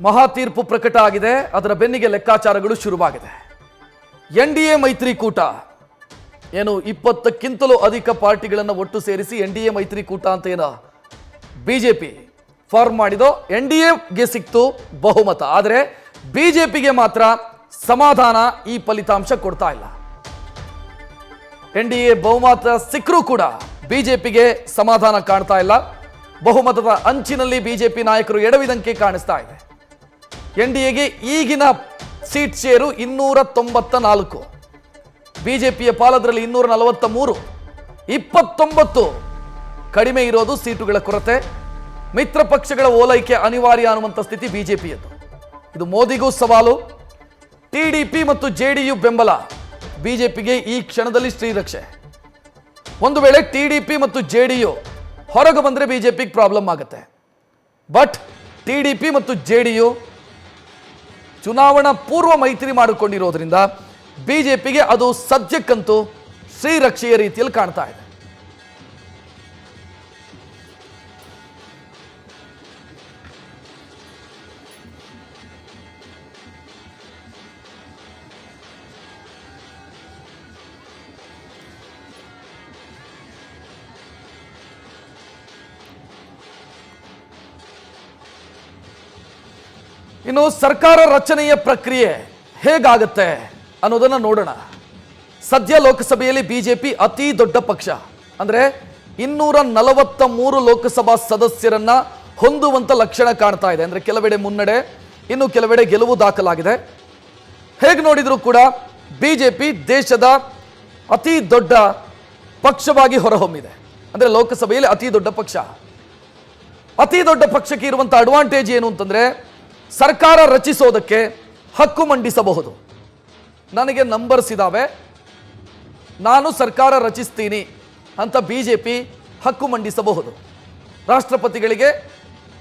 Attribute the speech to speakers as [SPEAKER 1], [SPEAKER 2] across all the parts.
[SPEAKER 1] ಮಹಾ ತೀರ್ಪು ಪ್ರಕಟ ಆಗಿದೆ. ಅದರ ಬೆನ್ನಿಗೆ ಲೆಕ್ಕಾಚಾರಗಳು ಶುರುವಾಗಿದೆ. ಎನ್ಡಿಎ ಮೈತ್ರಿಕೂಟ ಏನು 20ಕ್ಕಿಂತಲೂ ಅಧಿಕ ಪಾರ್ಟಿಗಳನ್ನು ಒಟ್ಟು ಸೇರಿಸಿ ಎನ್ಡಿಎ ಮೈತ್ರಿಕೂಟ ಅಂತ ಏನು ಬಿಜೆಪಿ ಫಾರ್ಮ್ ಮಾಡಿದೋ ಎನ್ಡಿಎಗೆ ಸಿಕ್ತು ಬಹುಮತ. ಆದರೆ ಬಿಜೆಪಿಗೆ ಮಾತ್ರ ಸಮಾಧಾನ ಈ ಫಲಿತಾಂಶ ಕೊಡ್ತಾ ಇಲ್ಲ. ಎನ್ಡಿಎ ಬಹುಮತ ಸಿಕ್ಕರೂ ಕೂಡ ಬಿಜೆಪಿಗೆ ಸಮಾಧಾನ ಕಾಣ್ತಾ ಇಲ್ಲ. ಬಹುಮತದ ಅಂಚಿನಲ್ಲಿ ಬಿಜೆಪಿ ನಾಯಕರು ಎಡವಿದಂತೆ ಕಾಣಿಸ್ತಾ ಇದೆ. ಎನ್ಡಿಎಗೆ ಈಗಿನ ಸೀಟ್ ಶೇರು 294, ಬಿಜೆಪಿಯ ಪಾಲದರಲ್ಲಿ 243, 29 ಕಡಿಮೆ ಇರೋದು ಸೀಟುಗಳ ಕೊರತೆ. ಮಿತ್ರ ಪಕ್ಷಗಳ ಓಲೈಕೆ ಅನಿವಾರ್ಯ ಅನ್ನುವಂಥ ಸ್ಥಿತಿ ಬಿಜೆಪಿಯದ್ದು. ಇದು ಮೋದಿಗೂ ಸವಾಲು. ಟಿಡಿಪಿ ಮತ್ತು ಜೆಡಿಯು ಬೆಂಬಲ ಬಿಜೆಪಿಗೆ ಈ ಕ್ಷಣದಲ್ಲಿ ಶ್ರೀರಕ್ಷೆ. ಒಂದು ವೇಳೆ ಟಿಡಿಪಿ ಮತ್ತು ಜೆಡಿಯು ಹೊರಗೆ ಬಂದರೆ ಬಿಜೆಪಿಗೆ ಪ್ರಾಬ್ಲಮ್ ಆಗುತ್ತೆ. ಬಟ್ ಟಿಡಿಪಿ ಮತ್ತು ಜೆಡಿಯು ಚುನಾವಣಾ ಪೂರ್ವ ಮೈತ್ರಿ ಮಾಡಿಕೊಂಡಿರೋದ್ರಿಂದ ಬಿಜೆಪಿಗೆ ಅದು ಸದ್ಯಕ್ಕಂತೂ ಶ್ರೀರಕ್ಷೆಯ ರೀತಿಯಲ್ಲಿ ಕಾಣ್ತಾ ಇದೆ. ಇನ್ನು ಸರ್ಕಾರ ರಚನೆಯ ಪ್ರಕ್ರಿಯೆ ಹೇಗಾಗುತ್ತೆ ಅನ್ನೋದನ್ನ ನೋಡೋಣ. ಸದ್ಯ ಲೋಕಸಭೆಯಲ್ಲಿ ಬಿಜೆಪಿ ಅತಿ ದೊಡ್ಡ ಪಕ್ಷ, ಅಂದ್ರೆ 243 ಲೋಕಸಭಾ ಸದಸ್ಯರನ್ನ ಹೊಂದುವಂತ ಲಕ್ಷಣ ಕಾಣ್ತಾ ಇದೆ. ಅಂದ್ರೆ ಕೆಲವೆಡೆ ಮುನ್ನಡೆ, ಇನ್ನು ಕೆಲವೆಡೆ ಗೆಲುವು ದಾಖಲಾಗಿದೆ. ಹೇಗೆ ನೋಡಿದ್ರು ಕೂಡ ಬಿಜೆಪಿ ದೇಶದ ಅತಿ ದೊಡ್ಡ ಪಕ್ಷವಾಗಿ ಹೊರಹೊಮ್ಮಿದೆ. ಅಂದ್ರೆ ಲೋಕಸಭೆಯಲ್ಲಿ ಅತಿ ದೊಡ್ಡ ಪಕ್ಷ. ಅತಿ ದೊಡ್ಡ ಪಕ್ಷಕ್ಕೆ ಇರುವಂತ ಅಡ್ವಾಂಟೇಜ್ ಏನು ಅಂತಂದ್ರೆ ಸರ್ಕಾರ ರಚಿಸೋದಕ್ಕೆ ಹಕ್ಕು ಮಂಡಿಸಬಹುದು. ನನಗೆ ನಂಬರ್ಸ್ ಇದ್ದಾವೆ, ನಾನು ಸರ್ಕಾರ ರಚಿಸ್ತೀನಿ ಅಂತ ಬಿಜೆಪಿ ಹಕ್ಕು ಮಂಡಿಸಬಹುದು. ರಾಷ್ಟ್ರಪತಿಗಳಿಗೆ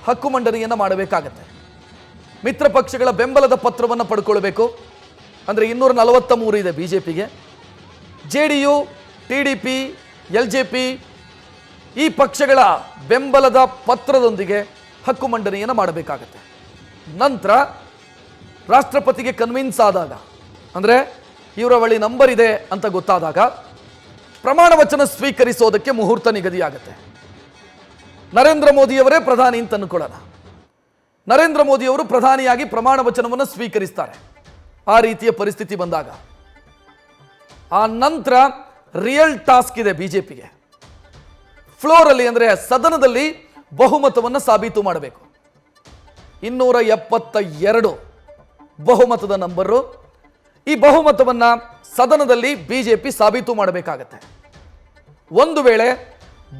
[SPEAKER 1] ಹಕ್ಕು ಮಂಡನೆಯನ್ನು ಮಾಡಬೇಕಾಗತ್ತೆ. ಮಿತ್ರ ಪಕ್ಷಗಳ ಬೆಂಬಲದ ಪತ್ರವನ್ನು ಪಡ್ಕೊಳ್ಬೇಕು. ಅಂದರೆ 243 ಇದೆ ಬಿಜೆಪಿಗೆ. ಜೆಡಿಯು, ಟಿಡಿಪಿ, ಎಲ್ಜೆಪಿ ಈ ಪಕ್ಷಗಳ ಬೆಂಬಲದ ಪತ್ರದೊಂದಿಗೆ ಹಕ್ಕು ಮಂಡನೆಯನ್ನು ಮಾಡಬೇಕಾಗತ್ತೆ. ನಂತರ ರಾಷ್ಟ್ರಪತಿಗೆ ಕನ್ವಿನ್ಸ್ ಆದಾಗ, ಅಂದರೆ ಇವರ ಬಳಿ ನಂಬರ್ ಇದೆ ಅಂತ ಗೊತ್ತಾದಾಗ ಪ್ರಮಾಣ ವಚನ ಸ್ವೀಕರಿಸೋದಕ್ಕೆ ಮುಹೂರ್ತ ನಿಗದಿಯಾಗುತ್ತೆ. ನರೇಂದ್ರ ಮೋದಿಯವರೇ ಪ್ರಧಾನಿ ಅಂತ ಅನ್ಕೊಳ್ಳೋಣ. ನರೇಂದ್ರ ಮೋದಿಯವರು ಪ್ರಧಾನಿಯಾಗಿ ಪ್ರಮಾಣ ವಚನವನ್ನು ಸ್ವೀಕರಿಸ್ತಾರೆ. ಆ ರೀತಿಯ ಪರಿಸ್ಥಿತಿ ಬಂದಾಗ ಆ ನಂತರ ರಿಯಲ್ ಟಾಸ್ಕ್ ಇದೆ ಬಿಜೆಪಿಗೆ. ಫ್ಲೋರಲ್ಲಿ ಅಂದರೆ ಸದನದಲ್ಲಿ ಬಹುಮತವನ್ನು ಸಾಬೀತು ಮಾಡಬೇಕು. 272 ಬಹುಮತದ ನಂಬರು. ಈ ಬಹುಮತವನ್ನು ಸದನದಲ್ಲಿ ಬಿಜೆಪಿ ಸಾಬೀತು ಮಾಡಬೇಕಾಗತ್ತೆ. ಒಂದು ವೇಳೆ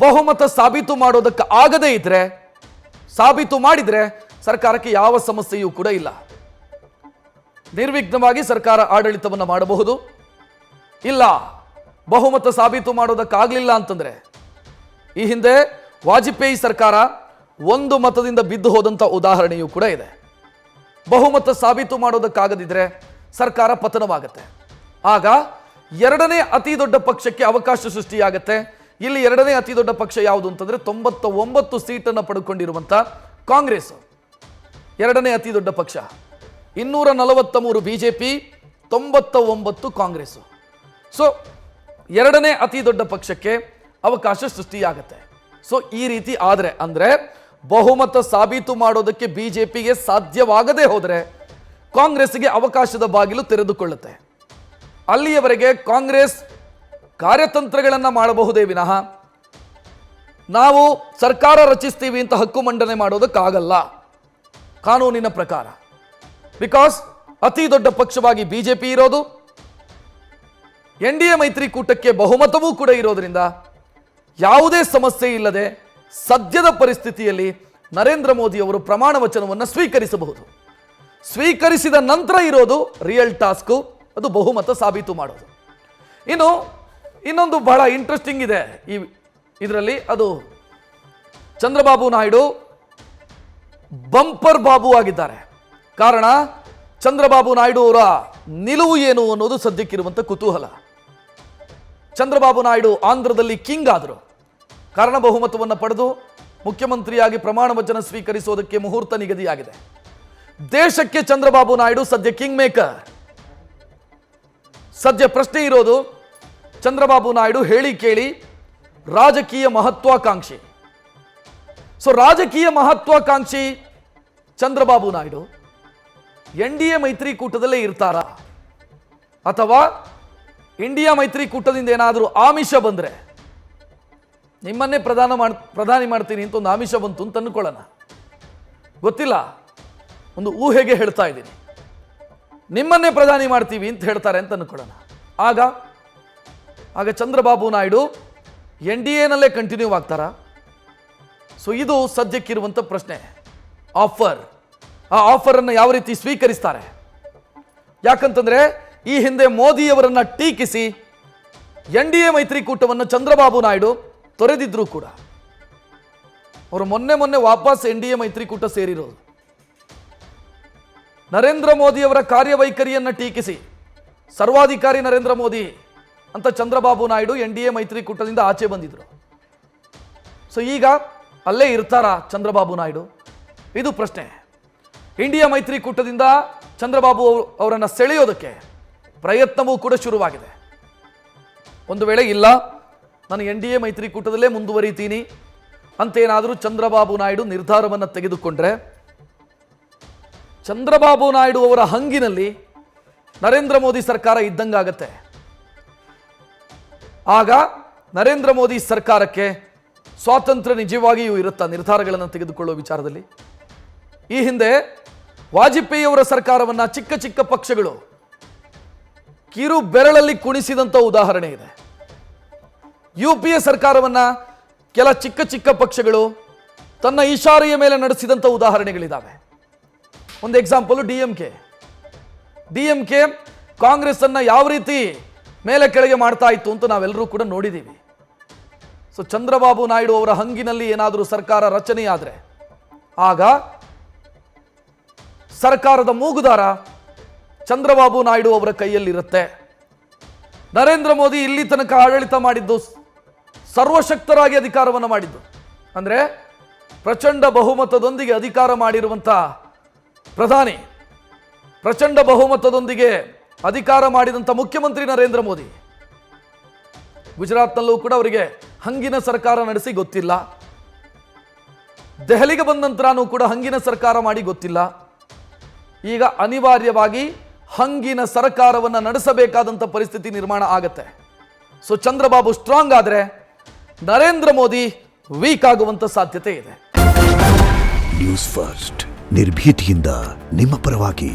[SPEAKER 1] ಬಹುಮತ ಸಾಬೀತು ಮಾಡೋದಕ್ಕೆ ಆಗದೇ ಇದ್ರೆ, ಸಾಬೀತು ಮಾಡಿದ್ರೆ ಸರ್ಕಾರಕ್ಕೆ ಯಾವ ಸಮಸ್ಯೆಯೂ ಕೂಡ ಇಲ್ಲ. ನಿರ್ವಿಘ್ನವಾಗಿ ಸರ್ಕಾರ ಆಡಳಿತವನ್ನು ಮಾಡಬಹುದು. ಇಲ್ಲ, ಬಹುಮತ ಸಾಬೀತು ಮಾಡೋದಕ್ಕಾಗಲಿಲ್ಲ ಅಂತಂದ್ರೆ, ಈ ಹಿಂದೆ ವಾಜಪೇಯಿ ಸರ್ಕಾರ 1 ಮತದಿಂದ ಬಿದ್ದು ಹೋದಂಥ ಉದಾಹರಣೆಯೂ ಕೂಡ ಇದೆ. ಬಹುಮತ ಸಾಬೀತು ಮಾಡೋದಕ್ಕಾಗದಿದ್ರೆ ಸರ್ಕಾರ ಪತನವಾಗುತ್ತೆ. ಆಗ ಎರಡನೇ ಅತಿ ದೊಡ್ಡ ಪಕ್ಷಕ್ಕೆ ಅವಕಾಶ ಸೃಷ್ಟಿಯಾಗುತ್ತೆ. ಇಲ್ಲಿ ಎರಡನೇ ಅತಿ ದೊಡ್ಡ ಪಕ್ಷ ಯಾವುದು ಅಂತಂದ್ರೆ 99 ಸೀಟನ್ನು ಪಡ್ಕೊಂಡಿರುವಂಥ ಕಾಂಗ್ರೆಸ್ ಎರಡನೇ ಅತಿ ದೊಡ್ಡ ಪಕ್ಷ. 243 ಬಿಜೆಪಿ, 99 ಕಾಂಗ್ರೆಸ್. ಸೊ ಎರಡನೇ ಅತಿ ದೊಡ್ಡ ಪಕ್ಷಕ್ಕೆ ಅವಕಾಶ ಸೃಷ್ಟಿಯಾಗುತ್ತೆ. ಸೊ ಈ ರೀತಿ ಆದರೆ ಅಂದ್ರೆ ಬಹುಮತ ಸಾಬೀತು ಮಾಡೋದಕ್ಕೆ ಬಿಜೆಪಿಗೆ ಸಾಧ್ಯವಾಗದೇ ಹೋದರೆ ಕಾಂಗ್ರೆಸ್ಗೆ ಅವಕಾಶದ ಬಾಗಿಲು ತೆರೆದುಕೊಳ್ಳುತ್ತೆ. ಅಲ್ಲಿಯವರೆಗೆ ಕಾಂಗ್ರೆಸ್ ಕಾರ್ಯತಂತ್ರಗಳನ್ನು ಮಾಡಬಹುದೇ ವಿನಃ ನಾವು ಸರ್ಕಾರ ರಚಿಸ್ತೀವಿ ಅಂತ ಹಕ್ಕು ಮಂಡನೆ ಮಾಡೋದಕ್ಕಾಗಲ್ಲ ಕಾನೂನಿನ ಪ್ರಕಾರ. ಬಿಕಾಸ್ ಅತಿ ದೊಡ್ಡ ಪಕ್ಷವಾಗಿ ಬಿಜೆಪಿ ಇರೋದು, ಎನ್ಡಿಎ ಮೈತ್ರಿಕೂಟಕ್ಕೆ ಬಹುಮತವೂ ಕೂಡ ಇರೋದ್ರಿಂದ ಯಾವುದೇ ಸಮಸ್ಯೆ ಇಲ್ಲದೆ ಸದ್ಯದ ಪರಿಸ್ಥಿತಿಯಲ್ಲಿ ನರೇಂದ್ರ ಮೋದಿ ಅವರು ಪ್ರಮಾಣ ವಚನವನ್ನು ಸ್ವೀಕರಿಸಬಹುದು. ಸ್ವೀಕರಿಸಿದ ನಂತರ ಇರೋದು ರಿಯಲ್ ಟಾಸ್ಕು, ಅದು ಬಹುಮತ ಸಾಬೀತು ಮಾಡೋದು. ಇನ್ನು ಇನ್ನೊಂದು ಬಹಳ ಇಂಟ್ರೆಸ್ಟಿಂಗ್ ಇದೆ ಇದರಲ್ಲಿ, ಅದು ಚಂದ್ರಬಾಬು ನಾಯ್ಡು ಬಂಪರ್ ಬಾಬು ಆಗಿದ್ದಾರೆ. ಕಾರಣ ಚಂದ್ರಬಾಬು ನಾಯ್ಡು ಅವರ ನಿಲುವು ಏನು ಅನ್ನೋದು ಸದ್ಯಕ್ಕಿರುವಂಥ ಕುತೂಹಲ. ಚಂದ್ರಬಾಬು ನಾಯ್ಡು ಆಂಧ್ರದಲ್ಲಿ ಕಿಂಗ್ ಆದರು. ಕಾರಣ ಬಹುಮತವನ್ನು ಪಡೆದು ಮುಖ್ಯಮಂತ್ರಿಯಾಗಿ ಪ್ರಮಾಣ ವಚನ ಸ್ವೀಕರಿಸೋದಕ್ಕೆ ಮುಹೂರ್ತ ನಿಗದಿಯಾಗಿದೆ. ದೇಶಕ್ಕೆ ಚಂದ್ರಬಾಬು ನಾಯ್ಡು ಸದ್ಯ ಕಿಂಗ್ ಮೇಕರ್. ಸದ್ಯ ಪ್ರಶ್ನೆ ಇರೋದು, ಚಂದ್ರಬಾಬು ನಾಯ್ಡು ಹೇಳಿ ಕೇಳಿ ರಾಜಕೀಯ ಮಹತ್ವಾಕಾಂಕ್ಷಿ. ಸೊ ರಾಜಕೀಯ ಮಹತ್ವಾಕಾಂಕ್ಷಿ ಚಂದ್ರಬಾಬು ನಾಯ್ಡು NDA ಮೈತ್ರಿಕೂಟದಲ್ಲೇ ಇರ್ತಾರಾ, ಅಥವಾ ಇಂಡಿಯಾ ಮೈತ್ರಿಕೂಟದಿಂದ ಏನಾದರೂ ಆಮಿಷ ಬಂದರೆ ನಿಮ್ಮನ್ನೇ ಪ್ರಧಾನಿ ಮಾಡ್ತೀನಿ ಅಂತ ಒಂದು ಆಮಿಷ ಬಂತು ಅಂತ ಅಂದ್ಕೊಳ್ಳೋಣ, ಗೊತ್ತಿಲ್ಲ, ಒಂದು ಊಹೆಗೆ ಹೇಳ್ತಾ ಇದ್ದೀನಿ, ನಿಮ್ಮನ್ನೇ ಪ್ರಧಾನಿ ಮಾಡ್ತೀವಿ ಅಂತ ಹೇಳ್ತಾರೆ ಅಂತ ಅಂದ್ಕೊಳ್ಳೋಣ. ಆಗ ಚಂದ್ರಬಾಬು ನಾಯ್ಡು NDAನಲ್ಲೇ ಕಂಟಿನ್ಯೂ ಆಗ್ತಾರಾ? ಸೊ ಇದು ಸದ್ಯಕ್ಕಿರುವಂಥ ಪ್ರಶ್ನೆ. ಆಫರ್, ಆ ಆಫರನ್ನು ಯಾವ ರೀತಿ ಸ್ವೀಕರಿಸ್ತಾರೆ? ಯಾಕಂತಂದ್ರೆ ಈ ಹಿಂದೆ ಮೋದಿಯವರನ್ನ ಟೀಕಿಸಿ NDA ಮೈತ್ರಿಕೂಟವನ್ನು ಚಂದ್ರಬಾಬು ನಾಯ್ಡು ತೊರೆದಿದ್ರು ಕೂಡ ಅವರು ಮೊನ್ನೆ ವಾಪಸ್ NDA ಮೈತ್ರಿಕೂಟ ಸೇರಿರೋದು. ನರೇಂದ್ರ ಮೋದಿಯವರ ಕಾರ್ಯವೈಖರಿಯನ್ನು ಟೀಕಿಸಿ ಸರ್ವಾಧಿಕಾರಿ ನರೇಂದ್ರ ಮೋದಿ ಅಂತ ಚಂದ್ರಬಾಬು ನಾಯ್ಡು NDA ಮೈತ್ರಿಕೂಟದಿಂದ ಆಚೆ ಬಂದಿದ್ರು. ಸೊ ಈಗ ಅಲ್ಲೇ ಇರ್ತಾರಾ ಚಂದ್ರಬಾಬು ನಾಯ್ಡು? ಇದು ಪ್ರಶ್ನೆ. ಇಂಡಿಯಾ ಮೈತ್ರಿಕೂಟದಿಂದ ಚಂದ್ರಬಾಬು ಅವರನ್ನು ಸೆಳೆಯೋದಕ್ಕೆ ಪ್ರಯತ್ನವೂ ಕೂಡ ಶುರುವಾಗಿದೆ. ಒಂದು ವೇಳೆ ಇಲ್ಲ, ನಾನು NDA ಮೈತ್ರಿಕೂಟದಲ್ಲೇ ಮುಂದುವರಿತೀನಿ ಅಂತೇನಾದರೂ ಚಂದ್ರಬಾಬು ನಾಯ್ಡು ನಿರ್ಧಾರವನ್ನು ತೆಗೆದುಕೊಂಡ್ರೆ, ಚಂದ್ರಬಾಬು ನಾಯ್ಡು ಅವರ ಹಂಗಿನಲ್ಲಿ ನರೇಂದ್ರ ಮೋದಿ ಸರ್ಕಾರ ಇದ್ದಂಗಾಗತ್ತೆ. ಆಗ ನರೇಂದ್ರ ಮೋದಿ ಸರ್ಕಾರಕ್ಕೆ ಸ್ವಾತಂತ್ರ್ಯ ನಿಜವಾಗಿಯೂ ಇರುತ್ತಾ ನಿರ್ಧಾರಗಳನ್ನು ತೆಗೆದುಕೊಳ್ಳುವ ವಿಚಾರದಲ್ಲಿ? ಈ ಹಿಂದೆ ವಾಜಪೇಯಿ ಅವರ ಸರ್ಕಾರವನ್ನು ಚಿಕ್ಕ ಚಿಕ್ಕ ಪಕ್ಷಗಳು ಕಿರು ಬೆರಳಲ್ಲಿ ಕುಣಿಸಿದಂಥ ಉದಾಹರಣೆ ಇದೆ. UPA ಸರ್ಕಾರವನ್ನು ಕೆಲ ಚಿಕ್ಕ ಚಿಕ್ಕ ಪಕ್ಷಗಳು ತನ್ನ ಇಶಾರೆಯ ಮೇಲೆ ನಡೆಸಿದಂಥ ಉದಾಹರಣೆಗಳಿದ್ದಾವೆ. ಒಂದು ಎಕ್ಸಾಂಪಲ್ DMK ಕಾಂಗ್ರೆಸ್ ಅನ್ನ ಯಾವ ರೀತಿ ಮೇಲೆ ಕೆಳಗೆ ಮಾಡ್ತಾ ಇತ್ತು ಅಂತ ನಾವೆಲ್ಲರೂ ಕೂಡ ನೋಡಿದ್ದೀವಿ. ಸೊ ಚಂದ್ರಬಾಬು ನಾಯ್ಡು ಅವರ ಹಂಗಿನಲ್ಲಿ ಏನಾದರೂ ಸರ್ಕಾರ ರಚನೆಯಾದರೆ ಆಗ ಸರ್ಕಾರದ ಮೂಗುದಾರ ಚಂದ್ರಬಾಬು ನಾಯ್ಡು ಅವರ ಕೈಯಲ್ಲಿರುತ್ತೆ. ನರೇಂದ್ರ ಮೋದಿ ಇಲ್ಲಿ ತನಕ ಆಡಳಿತ ಮಾಡಿದ್ದು, ಸರ್ವಶಕ್ತರಾಗಿ ಅಧಿಕಾರವನ್ನು ಮಾಡಿದ್ದು, ಅಂದರೆ ಪ್ರಚಂಡ ಬಹುಮತದೊಂದಿಗೆ ಅಧಿಕಾರ ಮಾಡಿರುವಂಥ ಪ್ರಧಾನಿ, ಪ್ರಚಂಡ ಬಹುಮತದೊಂದಿಗೆ ಅಧಿಕಾರ ಮಾಡಿದಂಥ ಮುಖ್ಯಮಂತ್ರಿ ನರೇಂದ್ರ ಮೋದಿ. ಗುಜರಾತ್ನಲ್ಲೂ ಕೂಡ ಅವರಿಗೆ ಹಂಗಿನ ಸರ್ಕಾರ ನಡೆಸಿ ಗೊತ್ತಿಲ್ಲ. ದೆಹಲಿಗೆ ಬಂದ ನಂತರನೂ ಕೂಡ ಹಂಗಿನ ಸರ್ಕಾರ ಮಾಡಿ ಗೊತ್ತಿಲ್ಲ. ಈಗ ಅನಿವಾರ್ಯವಾಗಿ ಹಂಗಿನ ಸರ್ಕಾರವನ್ನು ನಡೆಸಬೇಕಾದಂಥ ಪರಿಸ್ಥಿತಿ ನಿರ್ಮಾಣ ಆಗತ್ತೆ. ಸೊ ಚಂದ್ರಬಾಬು ಸ್ಟ್ರಾಂಗ್ ಆದರೆ ನರೇಂದ್ರ ಮೋದಿ ವೀಕ್ ಆಗುವಂಥ ಸಾಧ್ಯತೆ ಇದೆ.
[SPEAKER 2] ನ್ಯೂಸ್ ಫಸ್ಟ್ ನಿರ್ಭೀತಿಯಿಂದ ನಿಮ್ಮ ಪರವಾಗಿ.